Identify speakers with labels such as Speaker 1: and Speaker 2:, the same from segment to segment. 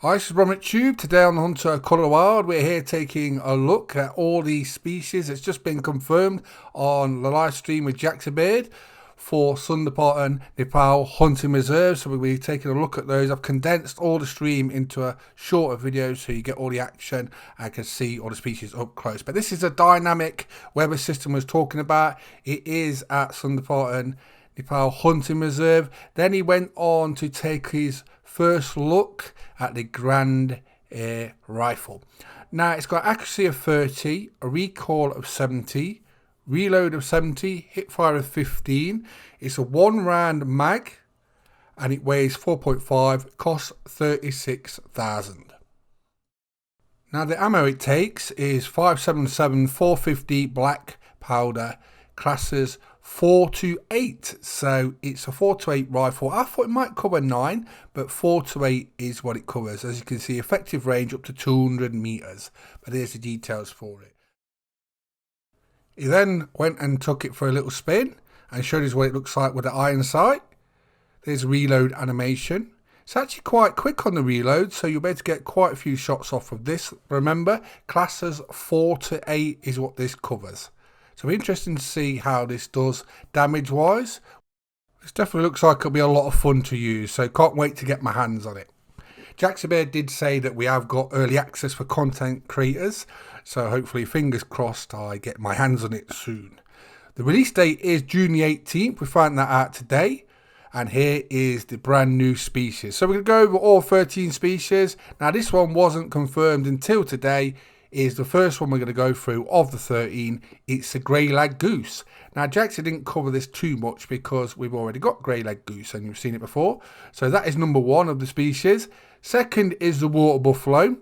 Speaker 1: Hi, this is Robert Tube. Today on the Hunter Colour Wild, we're here taking a look at all these species. It's just been confirmed on the live stream with Jack Beard for Sundarpatan Nepal Hunting Reserve. So we'll be taking a look at those. I've condensed all the stream into a shorter video so you get all the action and can see all the species up close. But this is a dynamic weather system I was talking about. It is at Sundarpatan Nepal Hunting Reserve. Then he went on to take his first look at the Grand Air rifle. Now it's got accuracy of 30, a recoil of 70, reload of 70, hip fire of 15. It's a 1-round mag and it weighs 4.5, costs 36,000. Now the ammo it takes is 577 450 black powder, classes 4 to 8, so it's a 4 to 8 rifle. I thought it might cover 9, but 4 to 8 is what it covers. As you can see, effective range up to 200 meters, but here's the details for it. He then went and took it for a little spin and showed us what it looks like with the iron sight. There's reload animation. It's actually quite quick on the reload, so you'll be able to get quite a few shots off of this. Remember, classes 4 to 8 is what this covers. So it'll be interesting to see how this does damage wise. This definitely looks like it'll be a lot of fun to use, so can't wait to get my hands on it. Jack Beard did say that we have got early access for content creators, so hopefully, fingers crossed, I get my hands on it soon. The release date is June the 18th, we found that out today. And here is the brand new species. So we're going to go over all 13 species. Now this one wasn't confirmed until today. Is the first one we're going to go through of the 13. It's a grey-lag goose. Now Jackson didn't cover this too much because we've already got grey-lag goose and you've seen it before. So that is number 1 of the species. Second is the water buffalo.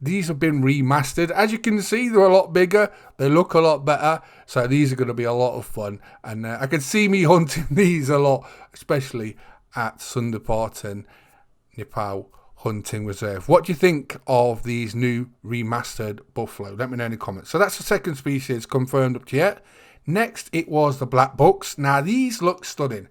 Speaker 1: These have been remastered. As you can see, they're a lot bigger. They look a lot better. So these are going to be a lot of fun. And I can see me hunting these a lot, especially at Sundarpatan Nepal Hunting Reserve. What do you think of these new remastered buffalo? Let me know in the comments. So that's the second species confirmed up to yet. Next, it was the blackbucks. Now these look stunning.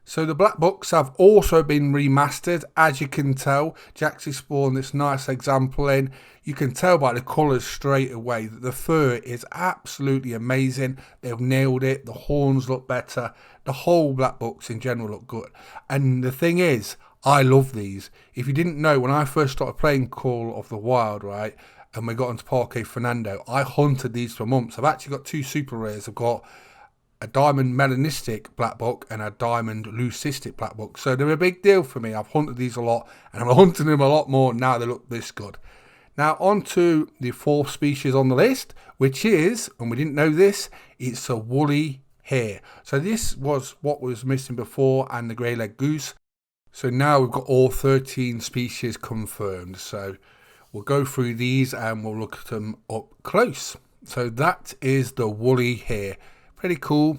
Speaker 1: So the blackbucks have also been remastered. As you can tell, Jack's spawned this nice example in. You can tell by the colours straight away that the fur is absolutely amazing. They've nailed it. The horns look better. The whole blackbucks in general look good. And the thing is, I love these. If you didn't know, when I first started playing Call of the Wild, right, and we got into Parque Fernando, I hunted these for months. I've actually got 2 super rares. I've got a diamond melanistic blackbuck and a diamond leucistic blackbuck. So they're a big deal for me. I've hunted these a lot and I'm hunting them a lot more now they look this good. Now on to the 4th species on the list, which is, and we didn't know this, it's a woolly hare. So this was what was missing before and the grey-leg goose. So now we've got all 13 species confirmed. So we'll go through these and we'll look at them up close. So that is the woolly hare. Pretty cool.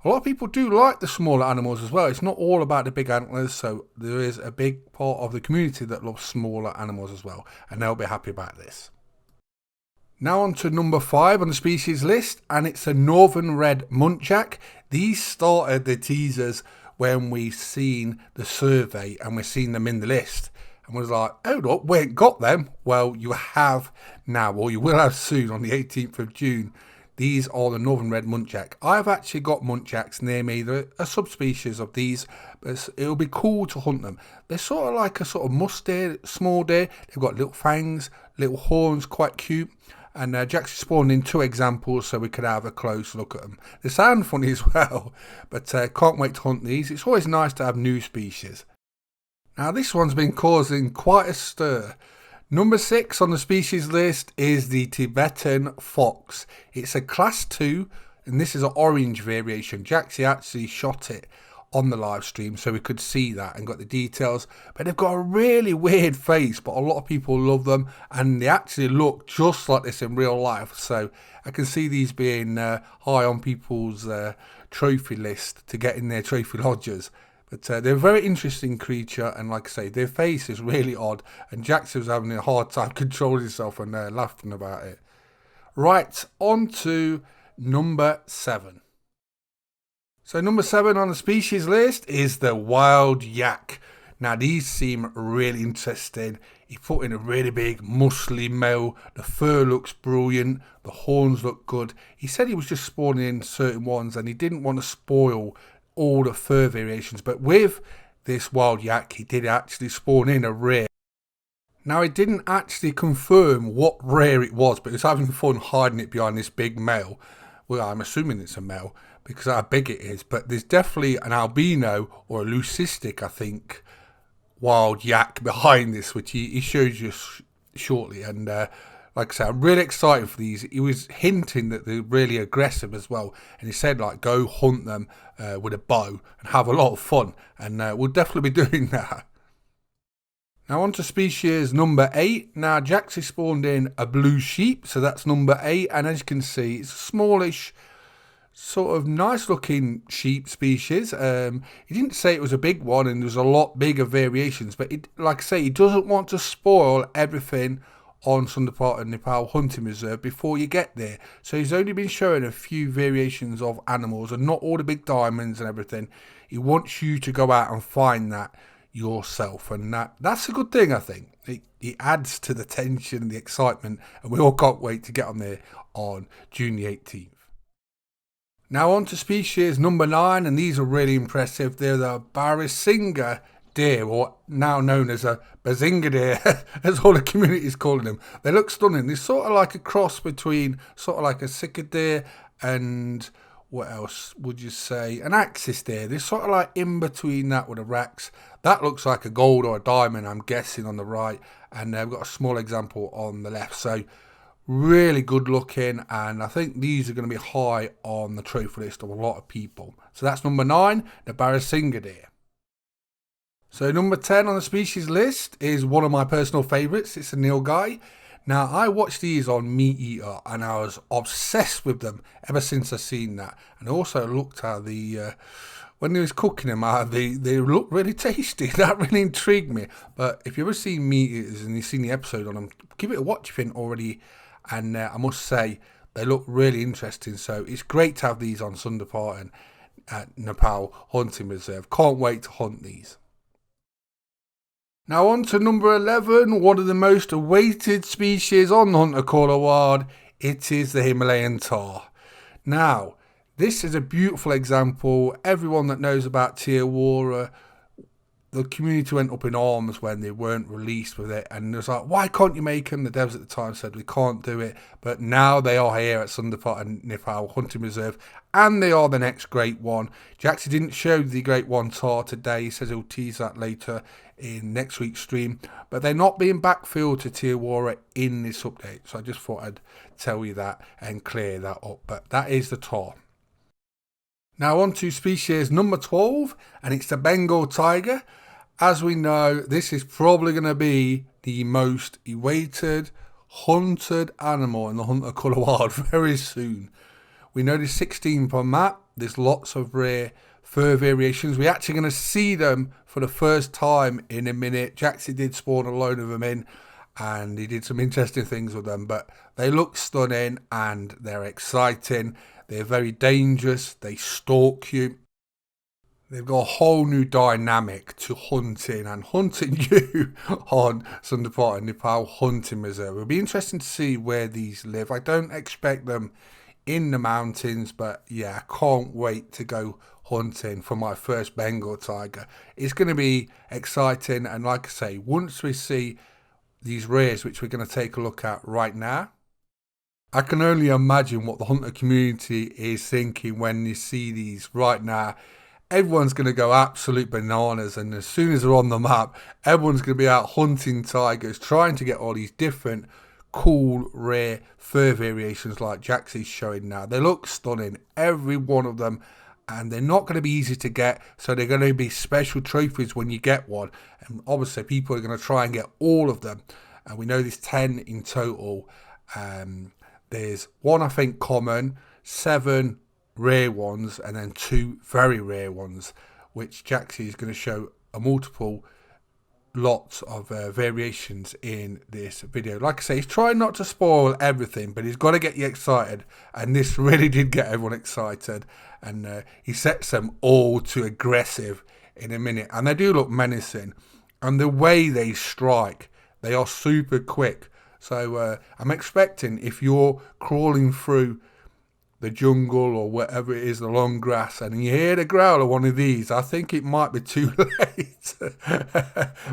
Speaker 1: A lot of people do like the smaller animals as well. It's not all about the big antlers, so there is a big part of the community that loves smaller animals as well, and they'll be happy about this. Now on to number 5 on the species list, and it's a northern red muntjac. These started the teasers when we seen the survey and we've seen them in the list. And was like, hold up, we ain't got them. Well, you have now, or you will have soon on the 18th of June. These are the northern red muntjac. I've actually got muntjacs near me. They're a subspecies of these, but it'll be cool to hunt them. They're sort of like a sort of musk deer, small deer. They've got little fangs, little horns, quite cute. And Jack's spawned in 2 examples so we could have a close look at them. They sound funny as well, but can't wait to hunt these. It's always nice to have new species. Now this one's been causing quite a stir. Number 6 on the species list is the Tibetan fox. It's a class 2 and this is an orange variation. Jaxie actually shot it on the live stream so we could see that and got the details. But they've got a really weird face, but a lot of people love them and they actually look just like this in real life. So I can see these being high on people's trophy list to get in their trophy lodges. But they're a very interesting creature, and like I say, their face is really odd, and Jackson was having a hard time controlling himself and laughing about it. Right, on to number 7. So number 7 on the species list is the wild yak. Now these seem really interesting. He put in a really big muscly male. The fur looks brilliant. The horns look good. He said he was just spawning in certain ones and he didn't want to spoil all the fur variations. But with this wild yak, he did actually spawn in a rare. Now, it didn't actually confirm what rare it was, but he was having fun hiding it behind this big male. Well, I'm assuming it's a male because of how big it is, but there's definitely an albino or a leucistic, I think, wild yak behind this, which he shows you shortly. And like I said, I'm really excited for these. He was hinting that they're really aggressive as well, and he said, like, go hunt them with a bow and have a lot of fun, and we'll definitely be doing that. Now on to species number 8. Now Jaxie spawned in a blue sheep, so that's number 8, and as you can see, it's a smallish, sort of nice looking sheep species. He didn't say it was a big one, and there's a lot bigger variations, but like I say, he doesn't want to spoil everything on Sundarpatan Nepal hunting reserve before you get there. So he's only been showing a few variations of animals and not all the big diamonds and everything. He wants you to go out and find that yourself, and that's a good thing. I think it adds to the tension and the excitement, and we all can't wait to get on there on June the 18th. Now on to species number 9, and these are really impressive. They're the Barasingha deer, or now known as a Barasingha deer, as all the community is calling them. They look stunning. They're sort of like a cross between sort of like a Sika deer and what else would you say? An axis deer. They're sort of like in between that with a Rex. That looks like a gold or a diamond, I'm guessing, on the right. And we've got a small example on the left. So really good looking. And I think these are going to be high on the trophy list of a lot of people. So that's number 9, the Barasingha deer. So number 10 on the species list is one of my personal favourites. It's a Nilgai. Now, I watched these on Meat Eater and I was obsessed with them ever since I seen that. And I also looked at when he was cooking them, they look really tasty. That really intrigued me. But if you've ever seen Meat Eaters and you've seen the episode on them, give it a watch if you haven't already. And I must say, they look really interesting. So it's great to have these on Sundarpatan at Nepal Hunting Reserve. Can't wait to hunt these. Now on to number 11, one of the most awaited species on the Hunter Call Award. It is the Himalayan tahr. Now, this is a beautiful example. Everyone that knows about tahr, the community went up in arms when they weren't released with it, and it was like, why can't you make them? The devs at the time said we can't do it, but now they are here at Sundarpatan Nepal Hunting Reserve, and they are the next great one. Jaxie didn't show the great one tahr today. He says he'll tease that later in next week's stream, but they're not being backfilled to tahr in this update, so I just thought I'd tell you that and clear that up. But that is the tahr. Now on to species number 12, and it's the Bengal tiger. As we know, this is probably going to be the most awaited hunted animal in the Hunter Call Award very soon. We know there's 16 per map. There's lots of rare fur variations. We're actually going to see them for the first time in a minute. Jaxie did spawn a load of them in, and he did some interesting things with them, but they look stunning and they're exciting. They're very dangerous. They stalk you. They've got a whole new dynamic to hunting and hunting you on Sundarpatan Nepal Hunting Reserve. It'll be interesting to see where these live. I don't expect them in the mountains, but yeah, I can't wait to go hunting for my first Bengal tiger. It's going to be exciting, and like I say, once we see these rares, which we're going to take a look at right now, I can only imagine what the hunter community is thinking when you see these right now. Everyone's going to go absolute bananas, and as soon as they're on the map, everyone's going to be out hunting tigers, trying to get all these different cool, rare fur variations like Jaxie's showing now. They look stunning, every one of them, and they're not going to be easy to get, so they're going to be special trophies when you get one. And obviously, people are going to try and get all of them, and we know there's 10 in total. There's one, I think, common, 7 rare ones, and then 2 very rare ones, which Jaxie is going to show a multiple lots of variations in this video. Like I say, he's trying not to spoil everything, but he's got to get you excited, and this really did get everyone excited, and he sets them all to aggressive in a minute. And they do look menacing. And the way they strike, they are super quick. So I'm expecting if you're crawling through the jungle or whatever it is, the long grass, and you hear the growl of one of these, I think it might be too late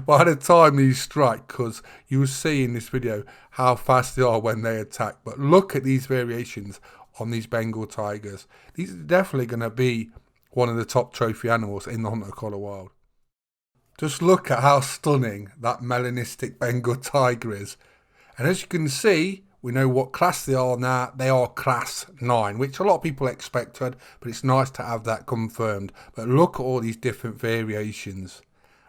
Speaker 1: by the time these strike, because you'll see in this video how fast they are when they attack. But look at these variations on these Bengal tigers. These are definitely going to be one of the top trophy animals in the Hunter Colour Wild. Just look at how stunning that melanistic Bengal tiger is. And as you can see, we know what class they are now. They are class 9, which a lot of people expected, but it's nice to have that confirmed. But look at all these different variations.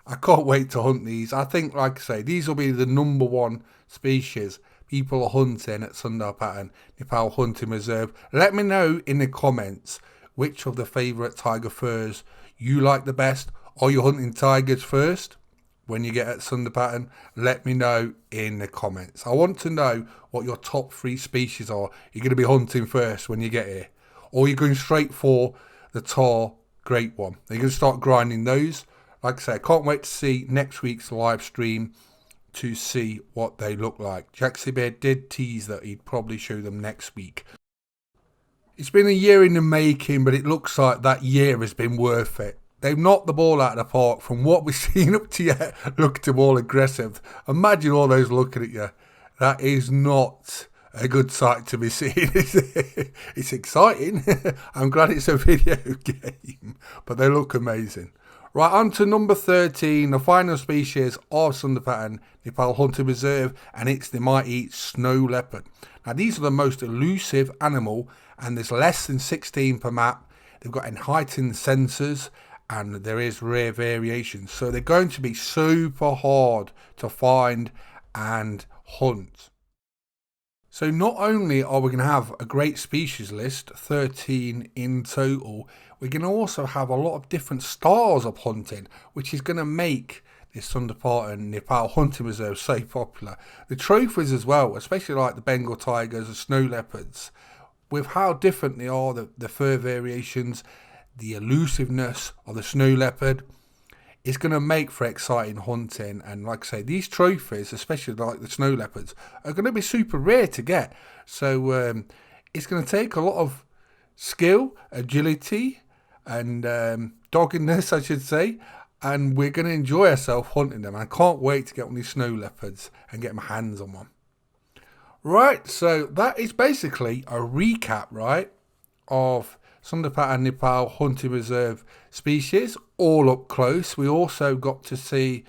Speaker 1: I can't wait to hunt these. I think, like I say, these will be the #1 species people are hunting at Sundarpatan Nepal Hunting Reserve. Let me know in the comments which of the favourite tiger furs you like the best. Are you hunting tigers first? When you get at Sundarpatan, let me know in the comments. I want to know what your top 3 species are you're going to be hunting first when you get here. Or you're going straight for the tahr great one. You're going to start grinding those. Like I say, I can't wait to see next week's live stream to see what they look like. Jaxie Beard did tease that he'd probably show them next week. It's been a year in the making, but it looks like that year has been worth it. They've knocked the ball out of the park. From what we've seen up to yet, looked them all aggressive. Imagine all those looking at you. That is not a good sight to be seen, is it? It's exciting. I'm glad it's a video game, but they look amazing. Right, on to number 13, the final species of Sundarpatan Nepal Hunting Reserve, and it's the mighty snow leopard. Now, these are the most elusive animal, and there's less than 16 per map. They've got heightened sensors, and there is rare variations, so they're going to be super hard to find and hunt. So not only are we going to have a great species list, 13 in total, we're going to also have a lot of different styles of hunting, which is going to make this Sundarpatan Nepal Hunting Reserve so popular. The trophies as well, especially like the Bengal tigers, the snow leopards, with how different they are, the fur variations, the elusiveness of the snow leopard, is going to make for exciting hunting. And like I say, these trophies, especially like the snow leopards, are going to be super rare to get. So it's going to take a lot of skill, agility, and doggedness, I should say. And we're going to enjoy ourselves hunting them. I can't wait to get one of these snow leopards and get my hands on one. Right, so that is basically a recap, right, of Sundarpatan Nepal Hunting Reserve species, all up close. We also got to see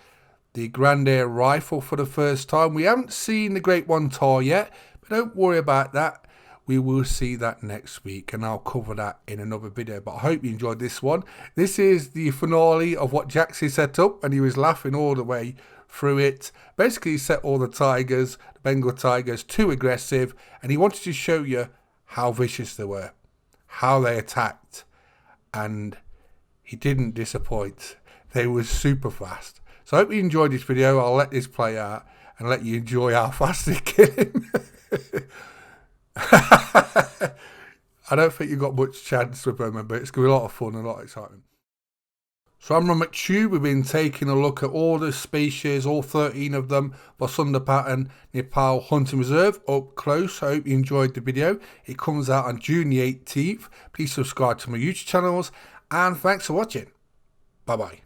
Speaker 1: the Grand Air rifle for the first time. We haven't seen the Great One tahr yet, but don't worry about that. We will see that next week, and I'll cover that in another video. But I hope you enjoyed this one. This is the finale of what Jaxie set up, and he was laughing all the way through it. Basically, he set all the tigers, the Bengal tigers, too aggressive, and he wanted to show you how vicious they were, how they attacked, and he didn't disappoint. They were super fast. So I hope you enjoyed this video. I'll let this play out and let you enjoy how fast they kill him. I don't think you got much chance with them, but it's going to be a lot of fun and a lot of excitement. So I'm Remastered. We've been taking a look at all the species, all 13 of them, for Sundarpatan Nepal Hunting Reserve up close. I hope you enjoyed the video. It comes out on June the 18th. Please subscribe to my YouTube channels, and thanks for watching. Bye bye.